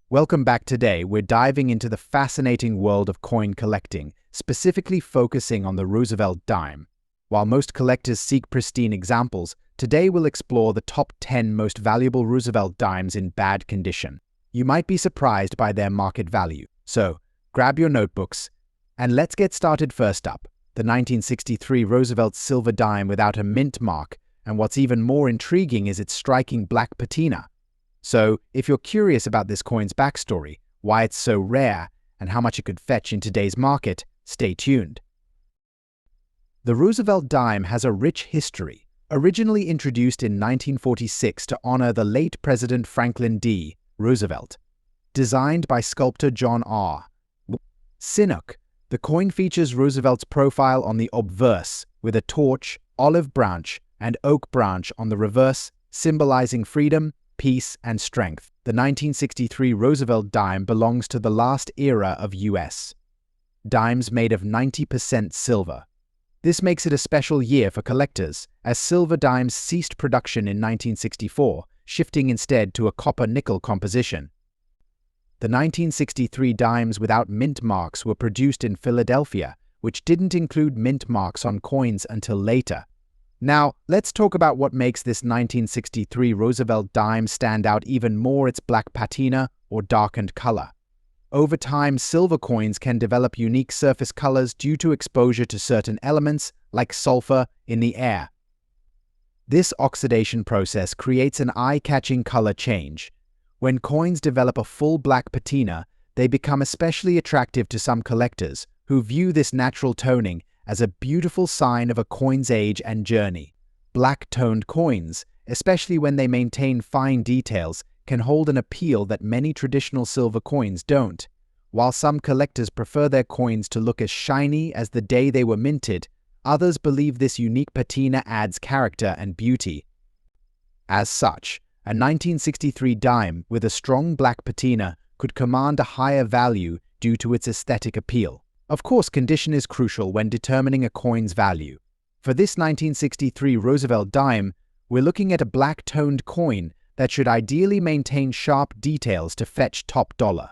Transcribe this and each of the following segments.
Welcome back. Today, we're diving into the fascinating world of coin collecting, specifically focusing on the Roosevelt dime. While most collectors seek pristine examples, today we'll explore the top 10 most valuable Roosevelt dimes in bad condition. You might be surprised by their market value. So, grab your notebooks, and let's get started. First up, the 1963 Roosevelt silver dime without a mint mark, and what's even more intriguing is its striking black patina. So, if you're curious about this coin's backstory, why it's so rare, and how much it could fetch in today's market, stay tuned. The Roosevelt dime has a rich history. Originally introduced in 1946 to honor the late President Franklin D. Roosevelt. Designed by sculptor John R. Sinnock, the coin features Roosevelt's profile on the obverse, with a torch, olive branch, and oak branch on the reverse, symbolizing freedom, peace, and strength. The 1963 Roosevelt dime belongs to the last era of U.S. dimes made of 90% silver. This makes it a special year for collectors, as silver dimes ceased production in 1964, shifting instead to a copper-nickel composition. The 1963 dimes without mint marks were produced in Philadelphia, which didn't include mint marks on coins until later. Now, let's talk about what makes this 1963 Roosevelt dime stand out even more: its black patina, or darkened color. Over time, silver coins can develop unique surface colors due to exposure to certain elements, like sulfur, in the air. This oxidation process creates an eye-catching color change. When coins develop a full black patina, they become especially attractive to some collectors, who view this natural toning as a beautiful sign of a coin's age and journey. Black-toned coins, especially when they maintain fine details, can hold an appeal that many traditional silver coins don't. While some collectors prefer their coins to look as shiny as the day they were minted, others believe this unique patina adds character and beauty. As such, a 1963 dime with a strong black patina could command a higher value due to its aesthetic appeal. Of course, condition is crucial when determining a coin's value. For this 1963 Roosevelt dime, we're looking at a black-toned coin that should ideally maintain sharp details to fetch top dollar.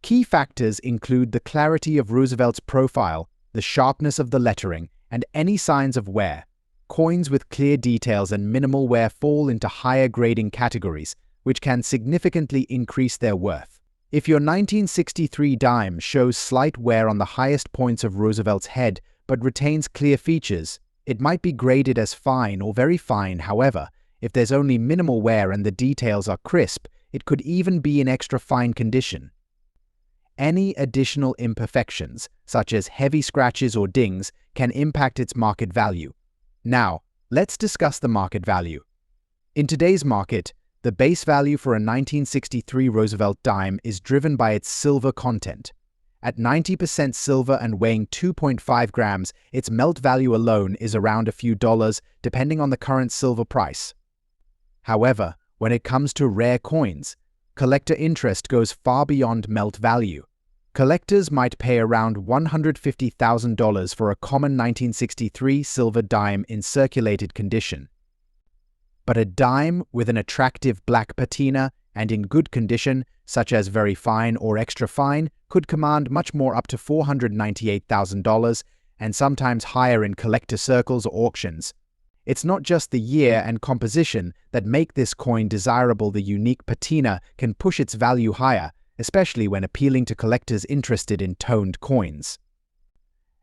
Key factors include the clarity of Roosevelt's profile, the sharpness of the lettering, and any signs of wear. Coins with clear details and minimal wear fall into higher grading categories, which can significantly increase their worth. If your 1963 dime shows slight wear on the highest points of Roosevelt's head but retains clear features, it might be graded as fine or very fine. However, if there's only minimal wear and the details are crisp, it could even be in extra fine condition. Any additional imperfections, such as heavy scratches or dings, can impact its market value. Now, let's discuss the market value. In today's market, the base value for a 1963 Roosevelt dime is driven by its silver content. At 90% silver and weighing 2.5 grams, its melt value alone is around a few dollars, depending on the current silver price. However, when it comes to rare coins, collector interest goes far beyond melt value. Collectors might pay around $150,000 for a common 1963 silver dime in circulated condition. But a dime with an attractive black patina and in good condition, such as very fine or extra fine, could command much more, up to $498,000, and sometimes higher in collector circles or auctions. It's not just the year and composition that make this coin desirable. The unique patina can push its value higher, especially when appealing to collectors interested in toned coins.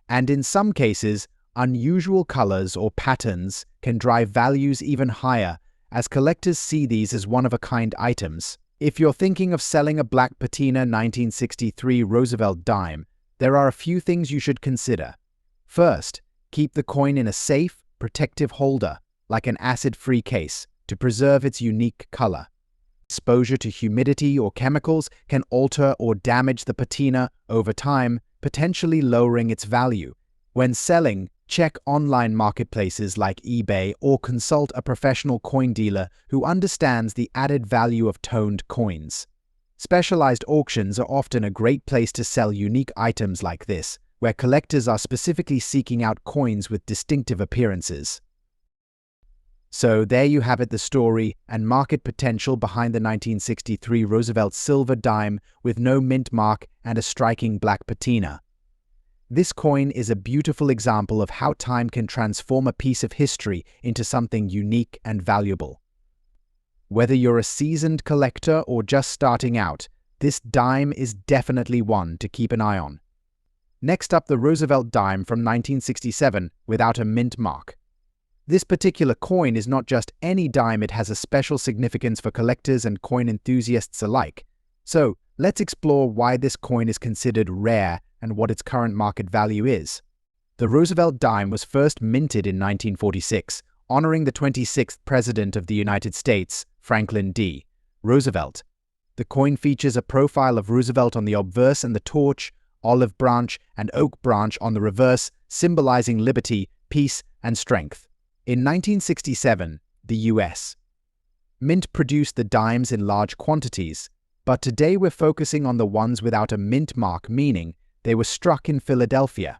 And in some cases, unusual colors or patterns can drive values even higher, as collectors see these as one-of-a-kind items. If you're thinking of selling a black patina 1963 Roosevelt dime, there are a few things you should consider. First, keep the coin in a safe, protective holder, like an acid-free case, to preserve its unique color. Exposure to humidity or chemicals can alter or damage the patina over time, potentially lowering its value. When selling, check online marketplaces like eBay or consult a professional coin dealer who understands the added value of toned coins. Specialized auctions are often a great place to sell unique items like this, where collectors are specifically seeking out coins with distinctive appearances. So there you have it, the story and market potential behind the 1963 Roosevelt silver dime with no mint mark and a striking black patina. This coin is a beautiful example of how time can transform a piece of history into something unique and valuable. Whether you're a seasoned collector or just starting out, this dime is definitely one to keep an eye on. Next up, the Roosevelt dime from 1967 without a mint mark. This particular coin is not just any dime, it has a special significance for collectors and coin enthusiasts alike. So, let's explore why this coin is considered rare and what its current market value is. The Roosevelt dime was first minted in 1946, honoring the 26th President of the United States, Franklin D. Roosevelt. The coin features a profile of Roosevelt on the obverse and the torch, olive branch, and oak branch on the reverse, symbolizing liberty, peace, and strength. In 1967, the U.S. Mint produced the dimes in large quantities, but today we're focusing on the ones without a mint mark, meaning they were struck in Philadelphia.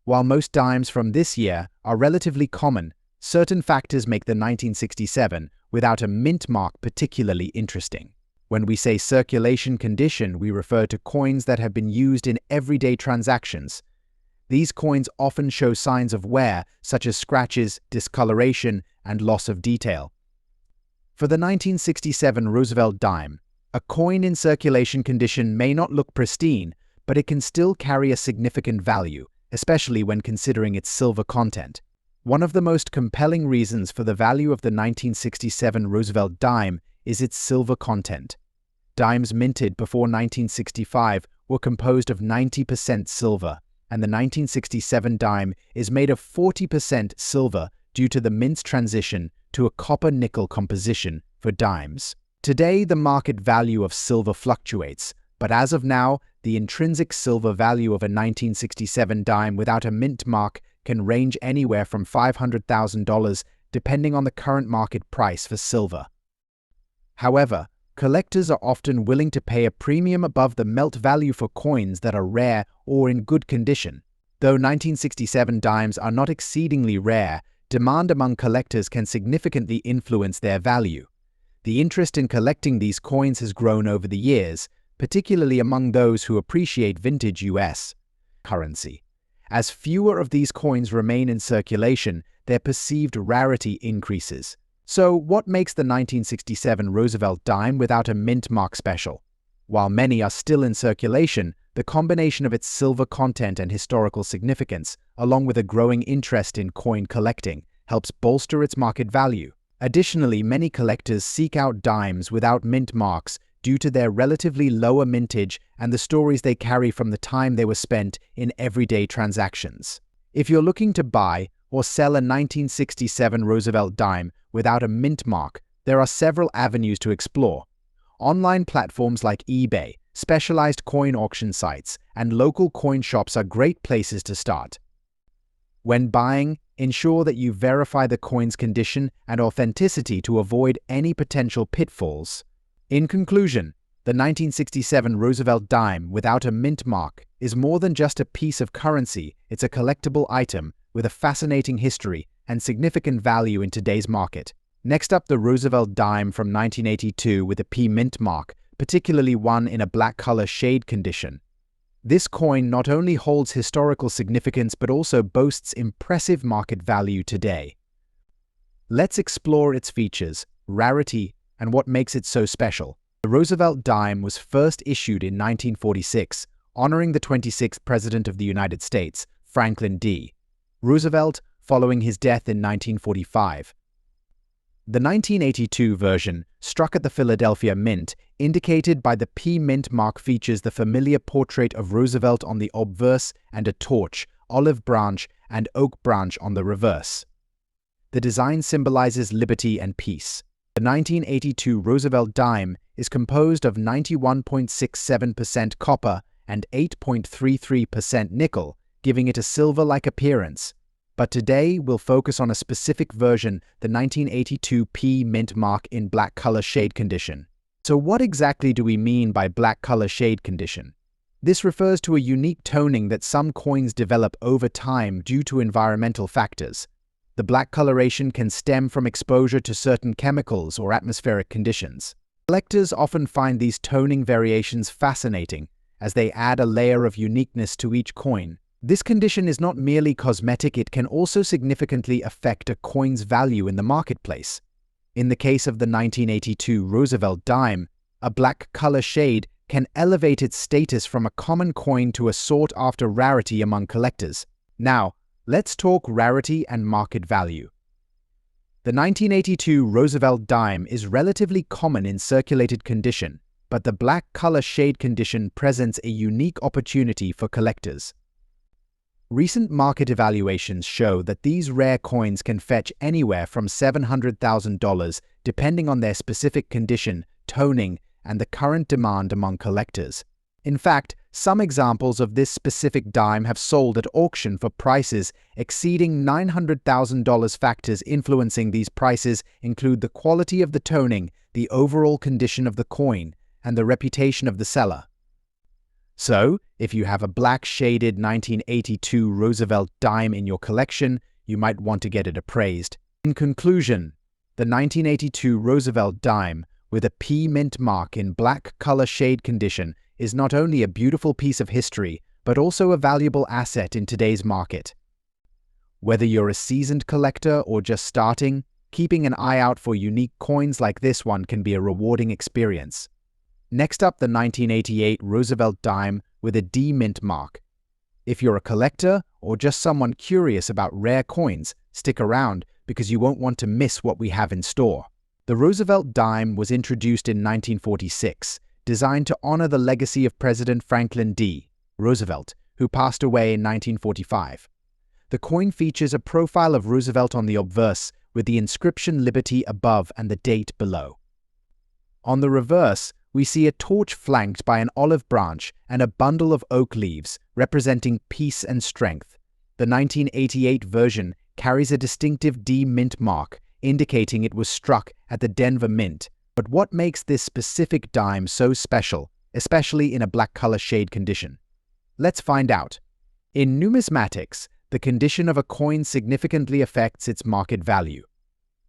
While most dimes from this year are relatively common, certain factors make the 1967 without a mint mark particularly interesting. When we say circulation condition, we refer to coins that have been used in everyday transactions. These coins often show signs of wear, such as scratches, discoloration, and loss of detail. For the 1967 Roosevelt dime, a coin in circulation condition may not look pristine, but it can still carry a significant value, especially when considering its silver content. One of the most compelling reasons for the value of the 1967 Roosevelt dime is its silver content. Dimes minted before 1965 were composed of 90% silver, and the 1967 dime is made of 40% silver due to the mint's transition to a copper-nickel composition for dimes. Today, the market value of silver fluctuates, but as of now, the intrinsic silver value of a 1967 dime without a mint mark can range anywhere from $500,000 depending on the current market price for silver. However, collectors are often willing to pay a premium above the melt value for coins that are rare or in good condition. Though 1967 dimes are not exceedingly rare, demand among collectors can significantly influence their value. The interest in collecting these coins has grown over the years, particularly among those who appreciate vintage U.S. currency. As fewer of these coins remain in circulation, their perceived rarity increases. So, what makes the 1967 Roosevelt dime without a mint mark special? While many are still in circulation, the combination of its silver content and historical significance, along with a growing interest in coin collecting, helps bolster its market value. Additionally, many collectors seek out dimes without mint marks due to their relatively lower mintage and the stories they carry from the time they were spent in everyday transactions. If you're looking to buy or sell a 1967 Roosevelt dime without a mint mark, there are several avenues to explore. Online platforms like eBay, specialized coin auction sites, and local coin shops are great places to start. When buying, ensure that you verify the coin's condition and authenticity to avoid any potential pitfalls. In conclusion, the 1967 Roosevelt dime without a mint mark is more than just a piece of currency, it's a collectible item with a fascinating history and significant value in today's market. Next up, the Roosevelt dime from 1982 with a P mint mark, particularly one in a black color shade condition. This coin not only holds historical significance but also boasts impressive market value today. Let's explore its features, rarity, and what makes it so special. The Roosevelt dime was first issued in 1946, honoring the 26th President of the United States, Franklin D. Roosevelt, following his death in 1945. The 1982 version, struck at the Philadelphia Mint, indicated by the P mint mark, features the familiar portrait of Roosevelt on the obverse and a torch, olive branch, and oak branch on the reverse. The design symbolizes liberty and peace. The 1982 Roosevelt dime is composed of 91.67% copper and 8.33% nickel, giving it a silver-like appearance. But today, we'll focus on a specific version, the 1982 P mint mark in black color shade condition. So what exactly do we mean by black color shade condition? This refers to a unique toning that some coins develop over time due to environmental factors. The black coloration can stem from exposure to certain chemicals or atmospheric conditions. Collectors often find these toning variations fascinating, as they add a layer of uniqueness to each coin. This condition is not merely cosmetic, it can also significantly affect a coin's value in the marketplace. In the case of the 1982 Roosevelt dime, a black color shade can elevate its status from a common coin to a sought-after rarity among collectors. Now, let's talk rarity and market value. The 1982 Roosevelt dime is relatively common in circulated condition, but the black color shade condition presents a unique opportunity for collectors. Recent market evaluations show that these rare coins can fetch anywhere from $700,000 depending on their specific condition, toning, and the current demand among collectors. In fact, some examples of this specific dime have sold at auction for prices exceeding $900,000. Factors influencing these prices include the quality of the toning, the overall condition of the coin, and the reputation of the seller. So, if you have a black shaded 1982 Roosevelt dime in your collection, you might want to get it appraised. In conclusion, the 1982 Roosevelt dime with a P mint mark in black color shade condition is not only a beautiful piece of history, but also a valuable asset in today's market. Whether you're a seasoned collector or just starting, keeping an eye out for unique coins like this one can be a rewarding experience. Next up, the 1988 Roosevelt dime with a D mint mark. If you're a collector or just someone curious about rare coins, stick around because you won't want to miss what we have in store. The Roosevelt dime was introduced in 1946, designed to honor the legacy of President Franklin D. Roosevelt, who passed away in 1945. The coin features a profile of Roosevelt on the obverse with the inscription Liberty above and the date below. On the reverse, we see a torch flanked by an olive branch and a bundle of oak leaves, representing peace and strength. The 1988 version carries a distinctive D mint mark, indicating it was struck at the Denver Mint. But what makes this specific dime so special, especially in a black color shade condition? Let's find out. In numismatics, the condition of a coin significantly affects its market value.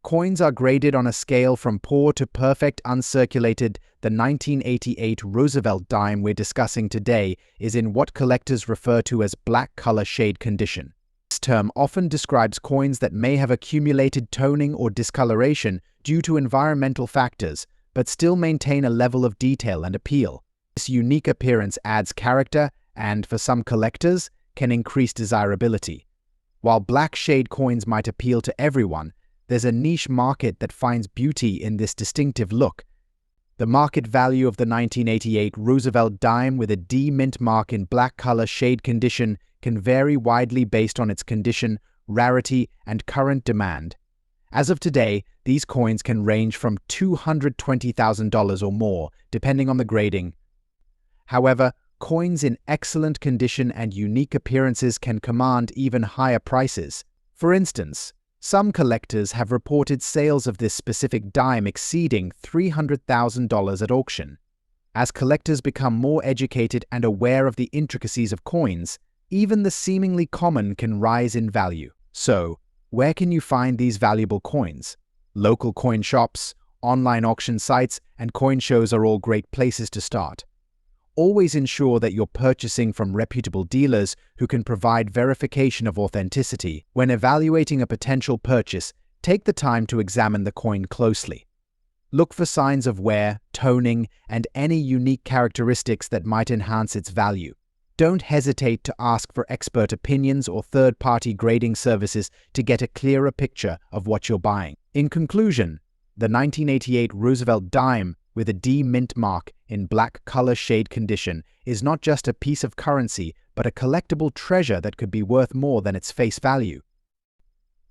Coins are graded on a scale from poor to perfect uncirculated. The 1988 Roosevelt dime we're discussing today is in what collectors refer to as black color shade condition. This term often describes coins that may have accumulated toning or discoloration due to environmental factors, but still maintain a level of detail and appeal. This unique appearance adds character and, for some collectors, can increase desirability. While black shade coins might appeal to everyone, there's a niche market that finds beauty in this distinctive look. The market value of the 1988 Roosevelt dime with a D mint mark in black color shade condition can vary widely based on its condition, rarity, and current demand. As of today, these coins can range from $220,000 or more, depending on the grading. However, coins in excellent condition and unique appearances can command even higher prices. For instance, some collectors have reported sales of this specific dime exceeding $300,000 at auction. As collectors become more educated and aware of the intricacies of coins, even the seemingly common can rise in value. So, where can you find these valuable coins? Local coin shops, online auction sites, and coin shows are all great places to start. Always ensure that you're purchasing from reputable dealers who can provide verification of authenticity. When evaluating a potential purchase, take the time to examine the coin closely. Look for signs of wear, toning, and any unique characteristics that might enhance its value. Don't hesitate to ask for expert opinions or third-party grading services to get a clearer picture of what you're buying. In conclusion, the 1988 Roosevelt dime with a D mint mark in black color shade condition is not just a piece of currency, but a collectible treasure that could be worth more than its face value.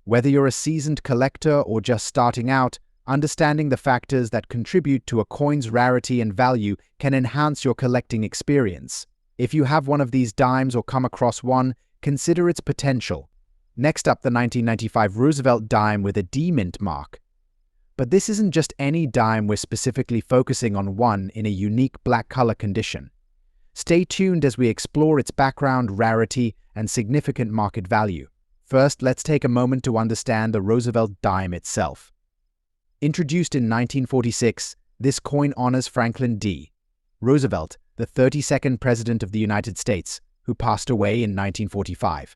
Whether you're a seasoned collector or just starting out, understanding the factors that contribute to a coin's rarity and value can enhance your collecting experience. If you have one of these dimes or come across one, consider its potential. Next up, the 1995 Roosevelt dime with a D mint mark. But this isn't just any dime, we're specifically focusing on one in a unique black color condition. Stay tuned as we explore its background, rarity, and significant market value. First, let's take a moment to understand the Roosevelt dime itself. Introduced in 1946, this coin honors Franklin D. Roosevelt, the 32nd President of the United States, who passed away in 1945.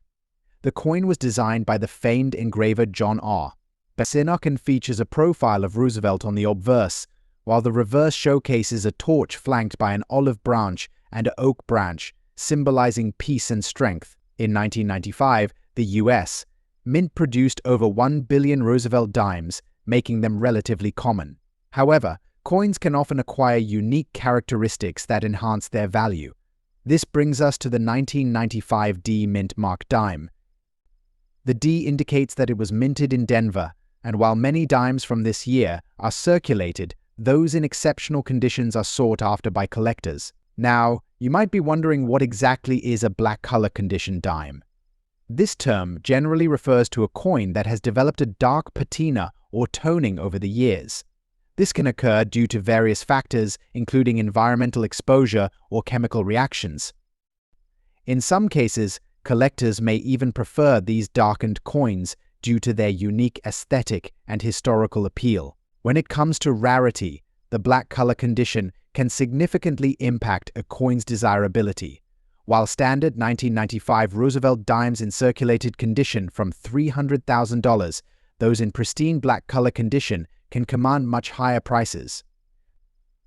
The coin was designed by the famed engraver John R. Sinnock and features a profile of Roosevelt on the obverse, while the reverse showcases a torch flanked by an olive branch and an oak branch, symbolizing peace and strength. In 1995, the U.S. Mint produced over 1 billion Roosevelt dimes, making them relatively common. However, coins can often acquire unique characteristics that enhance their value. This brings us to the 1995 D Mint Mark dime. The D indicates that it was minted in Denver, and while many dimes from this year are circulated, those in exceptional conditions are sought after by collectors. Now, you might be wondering what exactly is a black color condition dime. This term generally refers to a coin that has developed a dark patina or toning over the years. This can occur due to various factors, including environmental exposure or chemical reactions. In some cases, collectors may even prefer these darkened coins due to their unique aesthetic and historical appeal. When it comes to rarity, the black color condition can significantly impact a coin's desirability. While standard 1995 Roosevelt dimes in circulated condition from $300,000, those in pristine black color condition can command much higher prices.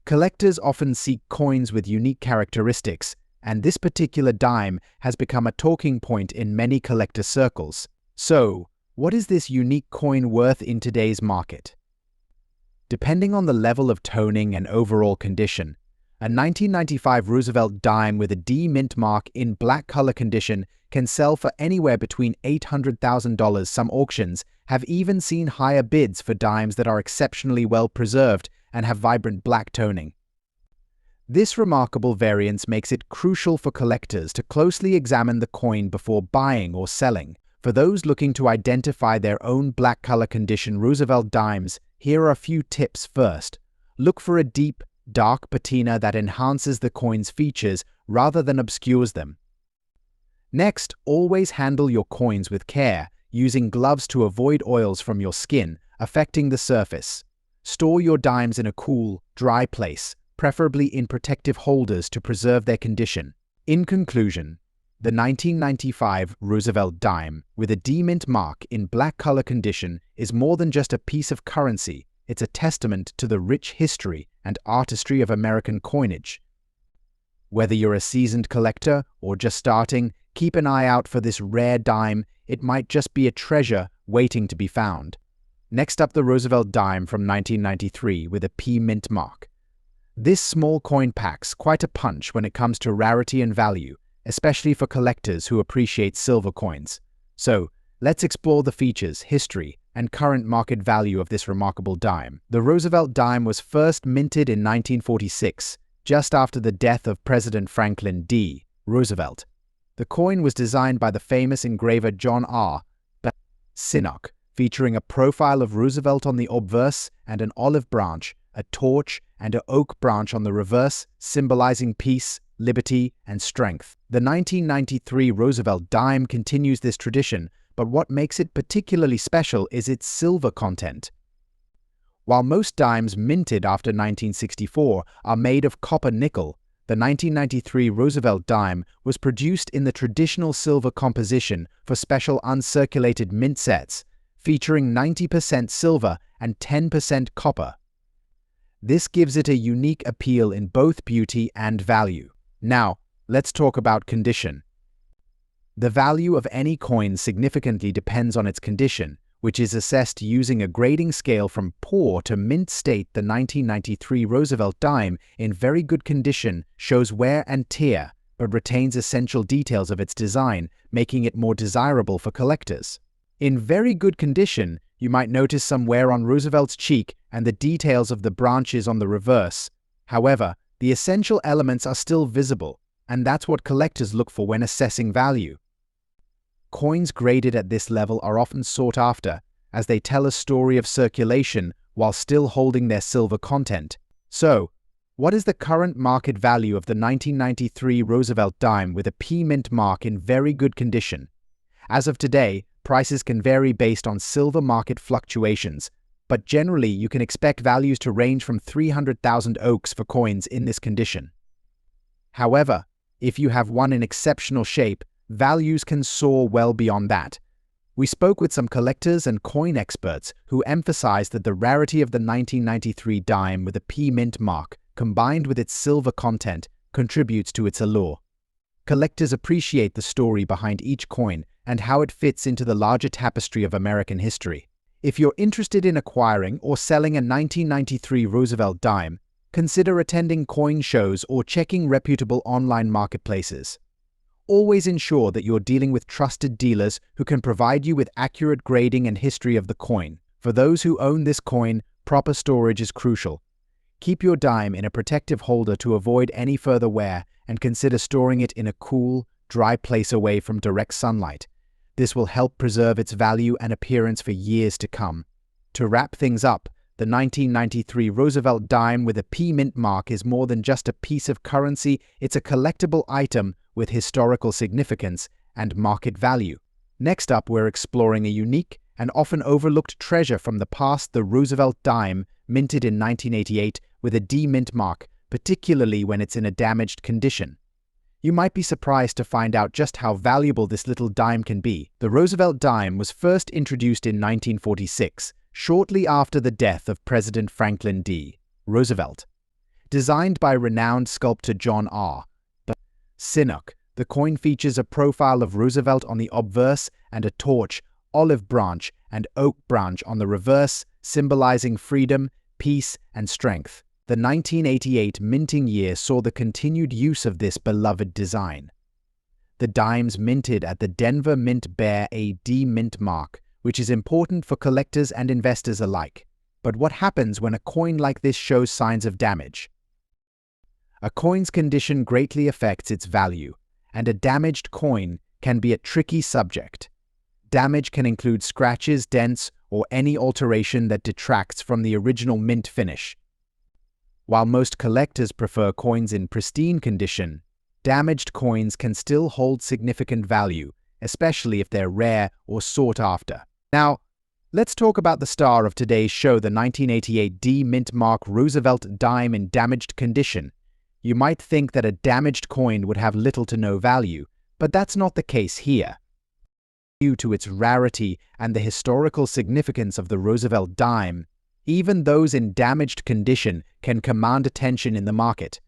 Collectors often seek coins with unique characteristics, and this particular dime has become a talking point in many collector circles. So, what is this unique coin worth in today's market? Depending on the level of toning and overall condition, a 1995 Roosevelt dime with a D Mint mark in black color condition can sell for anywhere between $800,000. Some auctions have even seen higher bids for dimes that are exceptionally well preserved and have vibrant black toning. This remarkable variance makes it crucial for collectors to closely examine the coin before buying or selling. For those looking to identify their own black color condition Roosevelt dimes, here are a few tips. First, look for a deep, dark patina that enhances the coin's features rather than obscures them. Next, always handle your coins with care, using gloves to avoid oils from your skin affecting the surface. Store your dimes in a cool, dry place, preferably in protective holders to preserve their condition. In conclusion, the 1995 Roosevelt dime with a D Mint mark in black color condition is more than just a piece of currency. It's a testament to the rich history and artistry of American coinage. Whether you're a seasoned collector or just starting, keep an eye out for this rare dime. It might just be a treasure waiting to be found. Next up, the Roosevelt dime from 1993 with a P Mint mark. This small coin packs quite a punch when it comes to rarity and value, especially for collectors who appreciate silver coins. So, let's explore the features, history, and current market value of this remarkable dime. The Roosevelt dime was first minted in 1946, just after the death of President Franklin D. Roosevelt. The coin was designed by the famous engraver John R. Sinnock, featuring a profile of Roosevelt on the obverse and an olive branch, a torch, and an oak branch on the reverse, symbolizing peace, liberty, and strength. The 1993 Roosevelt dime continues this tradition, but what makes it particularly special is its silver content. While most dimes minted after 1964 are made of copper-nickel, the 1993 Roosevelt dime was produced in the traditional silver composition for special uncirculated mint sets, featuring 90% silver and 10% copper. This gives it a unique appeal in both beauty and value. Now, let's talk about condition. The value of any coin significantly depends on its condition, which is assessed using a grading scale from poor to mint state. The 1993 Roosevelt dime, in very good condition, shows wear and tear, but retains essential details of its design, making it more desirable for collectors. In very good condition, you might notice some wear on Roosevelt's cheek and the details of the branches on the reverse. However, the essential elements are still visible, and that's what collectors look for when assessing value. Coins graded at this level are often sought after, as they tell a story of circulation while still holding their silver content. So, what is the current market value of the 1993 Roosevelt dime with a P Mint mark in very good condition? As of today, Prices can vary based on silver market fluctuations, but generally you can expect values to range from 300,000 oaks for coins in this condition. However, if you have one in exceptional shape, values can soar well beyond that. We spoke with some collectors and coin experts who emphasized that the rarity of the 1993 dime with a P mint mark, combined with its silver content, contributes to its allure. Collectors appreciate the story behind each coin and how it fits into the larger tapestry of American history. If you're interested in acquiring or selling a 1993 Roosevelt dime, consider attending coin shows or checking reputable online marketplaces. Always ensure that you're dealing with trusted dealers who can provide you with accurate grading and history of the coin. For those who own this coin, proper storage is crucial. Keep your dime in a protective holder to avoid any further wear and consider storing it in a cool, dry place away from direct sunlight. This will help preserve its value and appearance for years to come. To wrap things up, the 1993 Roosevelt dime with a P mint mark is more than just a piece of currency, it's a collectible item with historical significance and market value. Next up, we're exploring a unique and often overlooked treasure from the past, the Roosevelt dime, minted in 1988 with a D mint mark, particularly when it's in a damaged condition. You might be surprised to find out just how valuable this little dime can be. The Roosevelt dime was first introduced in 1946, shortly after the death of President Franklin D. Roosevelt. Designed by renowned sculptor John R. Sinnock, the coin features a profile of Roosevelt on the obverse and a torch, olive branch, and oak branch on the reverse, symbolizing freedom, peace, and strength. The 1988 minting year saw the continued use of this beloved design. The dimes minted at the Denver Mint bear a D mint mark, which is important for collectors and investors alike. But what happens when a coin like this shows signs of damage? A coin's condition greatly affects its value, and a damaged coin can be a tricky subject. Damage can include scratches, dents, or any alteration that detracts from the original mint finish. While most collectors prefer coins in pristine condition, damaged coins can still hold significant value, especially if they're rare or sought after. Now, let's talk about the star of today's show, the 1988 D mint mark Roosevelt dime in damaged condition. You might think that a damaged coin would have little to no value, but that's not the case here. Due to its rarity and the historical significance of the Roosevelt dime, even those in damaged condition can command attention in the market.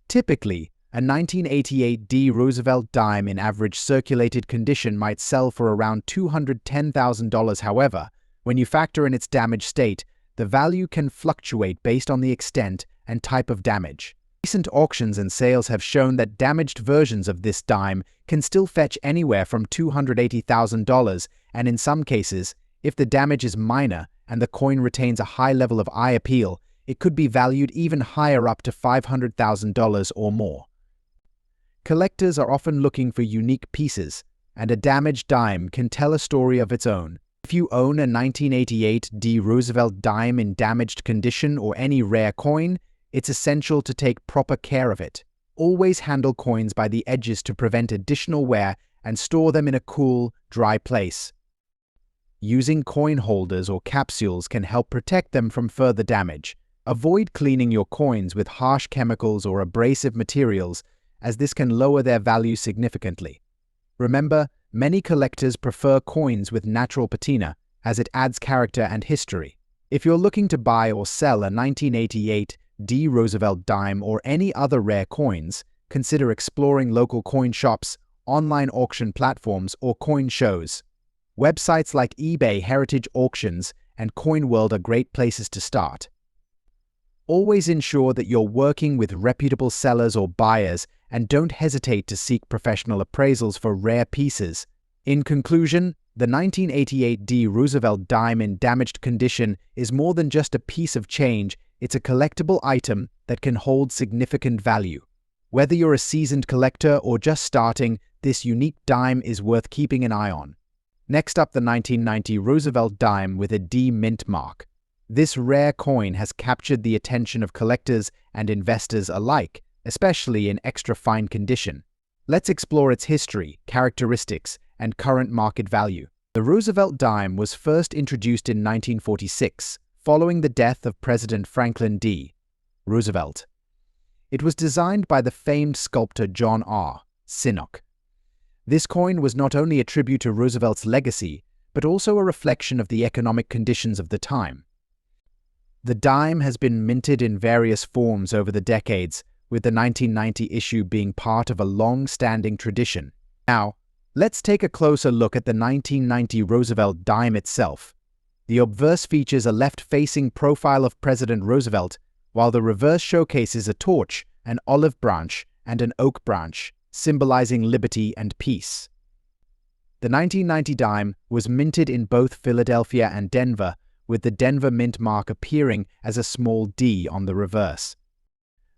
Typically, a 1988 D Roosevelt dime in average circulated condition might sell for around $210,000. However, when you factor in its damaged state, the value can fluctuate based on the extent and type of damage. Recent auctions and sales have shown that damaged versions of this dime can still fetch anywhere from $280,000, and in some cases, if the damage is minor and the coin retains a high level of eye appeal, it could be valued even higher, up to $500,000 or more. Collectors are often looking for unique pieces, and a damaged dime can tell a story of its own. If you own a 1988 D Roosevelt dime in damaged condition or any rare coin, it's essential to take proper care of it. Always handle coins by the edges to prevent additional wear and store them in a cool, dry place. Using coin holders or capsules can help protect them from further damage. Avoid cleaning your coins with harsh chemicals or abrasive materials, as this can lower their value significantly. Remember, many collectors prefer coins with natural patina, as it adds character and history. If you're looking to buy or sell a 1988 D Roosevelt dime or any other rare coins, consider exploring local coin shops, online auction platforms, or coin shows. Websites like eBay, Heritage Auctions, and CoinWorld are great places to start. Always ensure that you're working with reputable sellers or buyers, and don't hesitate to seek professional appraisals for rare pieces. In conclusion, the 1988 D Roosevelt dime in damaged condition is more than just a piece of change. It's a collectible item that can hold significant value. Whether you're a seasoned collector or just starting, this unique dime is worth keeping an eye on. Next up, the 1990 Roosevelt dime with a D mint mark. This rare coin has captured the attention of collectors and investors alike, especially in extra fine condition. Let's explore its history, characteristics, and current market value. The Roosevelt dime was first introduced in 1946, following the death of President Franklin D. Roosevelt. It was designed by the famed sculptor John R. Sinnock. This coin was not only a tribute to Roosevelt's legacy, but also a reflection of the economic conditions of the time. The dime has been minted in various forms over the decades, with the 1990 issue being part of a long-standing tradition. Now, let's take a closer look at the 1990 Roosevelt dime itself. The obverse features a left-facing profile of President Roosevelt, while the reverse showcases a torch, an olive branch, and an oak branch, symbolizing liberty and peace. The 1990 dime was minted in both Philadelphia and Denver, with the Denver mint mark appearing as a small D on the reverse.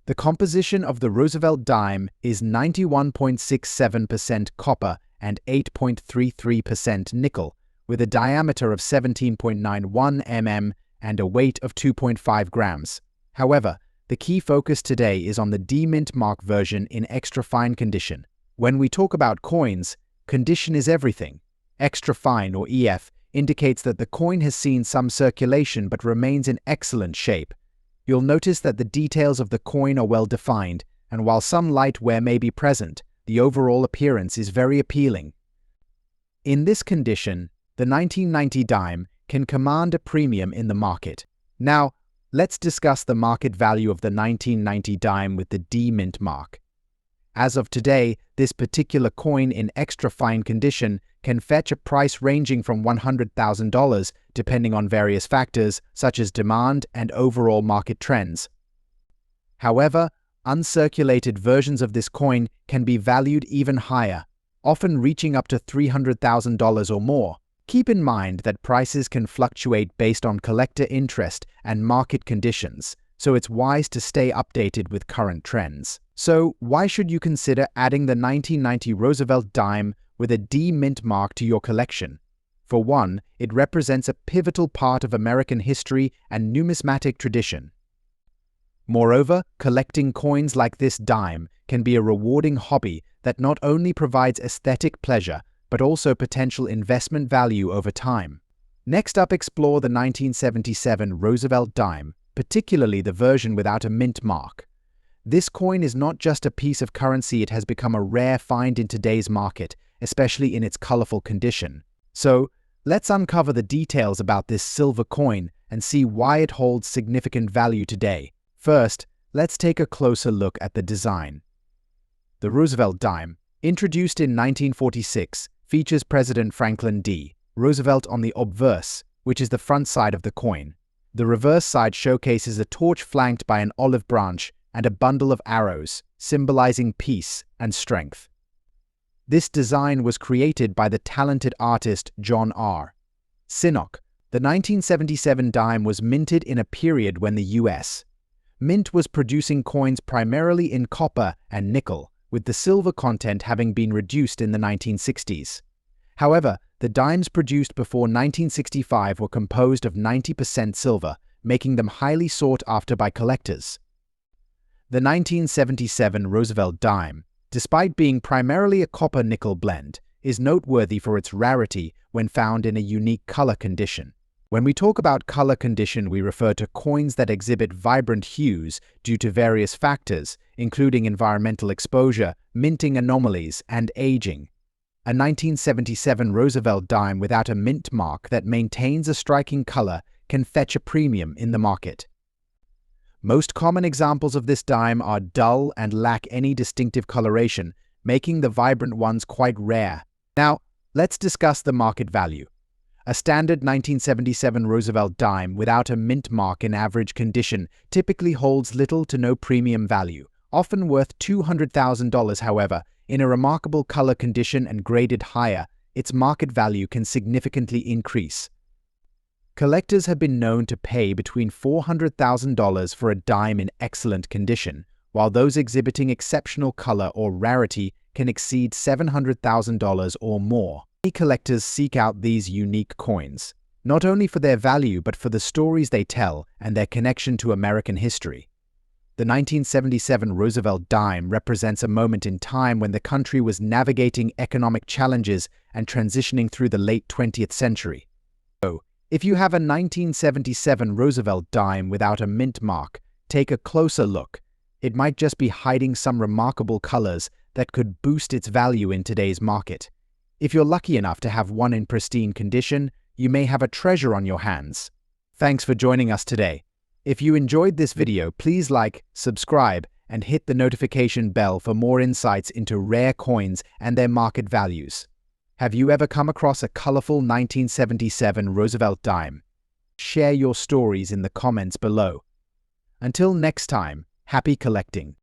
The composition of the Roosevelt dime is 91.67% copper and 8.33% nickel, with a diameter of 17.91 mm and a weight of 2.5 grams. However, the key focus today is on the D-mint mark version in extra fine condition. When we talk about coins, condition is everything. Extra fine, or EF, indicates that the coin has seen some circulation but remains in excellent shape. You'll notice that the details of the coin are well defined, and while some light wear may be present, the overall appearance is very appealing. In this condition, the 1990 dime can command a premium in the market. Now, let's discuss the market value of the 1990 dime with the D-mint mark. As of today, this particular coin in extra fine condition can fetch a price ranging from $100,000 depending on various factors such as demand and overall market trends. However, uncirculated versions of this coin can be valued even higher, often reaching up to $300,000 or more. Keep in mind that prices can fluctuate based on collector interest and market conditions, so it's wise to stay updated with current trends. So, why should you consider adding the 1990 Roosevelt dime with a D-mint mark to your collection? For one, it represents a pivotal part of American history and numismatic tradition. Moreover, collecting coins like this dime can be a rewarding hobby that not only provides aesthetic pleasure, but also potential investment value over time. Next up, explore the 1977 Roosevelt dime, particularly the version without a mint mark. This coin is not just a piece of currency, it has become a rare find in today's market, especially in its colorful condition. So, let's uncover the details about this silver coin and see why it holds significant value today. First, let's take a closer look at the design. The Roosevelt dime, introduced in 1946, features President Franklin D. Roosevelt on the obverse, which is the front side of the coin. The reverse side showcases a torch flanked by an olive branch and a bundle of arrows, symbolizing peace and strength. This design was created by the talented artist John R. Sinnock. The 1977 dime was minted in a period when the U.S. Mint was producing coins primarily in copper and nickel, with the silver content having been reduced in the 1960s. However, the dimes produced before 1965 were composed of 90% silver, making them highly sought after by collectors. The 1977 Roosevelt dime, despite being primarily a copper-nickel blend, is noteworthy for its rarity when found in a unique color condition. When we talk about color condition, we refer to coins that exhibit vibrant hues due to various factors, including environmental exposure, minting anomalies, and aging. A 1977 Roosevelt dime without a mint mark that maintains a striking color can fetch a premium in the market. Most common examples of this dime are dull and lack any distinctive coloration, making the vibrant ones quite rare. Now, let's discuss the market value. A standard 1977 Roosevelt dime without a mint mark in average condition typically holds little to no premium value, often worth $200,000. However, in a remarkable color condition and graded higher, its market value can significantly increase. Collectors have been known to pay between $400,000 for a dime in excellent condition, while those exhibiting exceptional color or rarity can exceed $700,000 or more. Many collectors seek out these unique coins, not only for their value but for the stories they tell and their connection to American history. The 1977 Roosevelt dime represents a moment in time when the country was navigating economic challenges and transitioning through the late 20th century. So, if you have a 1977 Roosevelt dime without a mint mark, take a closer look. It might just be hiding some remarkable colors that could boost its value in today's market. If you're lucky enough to have one in pristine condition, you may have a treasure on your hands. Thanks for joining us today. If you enjoyed this video, please like, subscribe, and hit the notification bell for more insights into rare coins and their market values. Have you ever come across a colorful 1977 Roosevelt dime? Share your stories in the comments below. Until next time, happy collecting.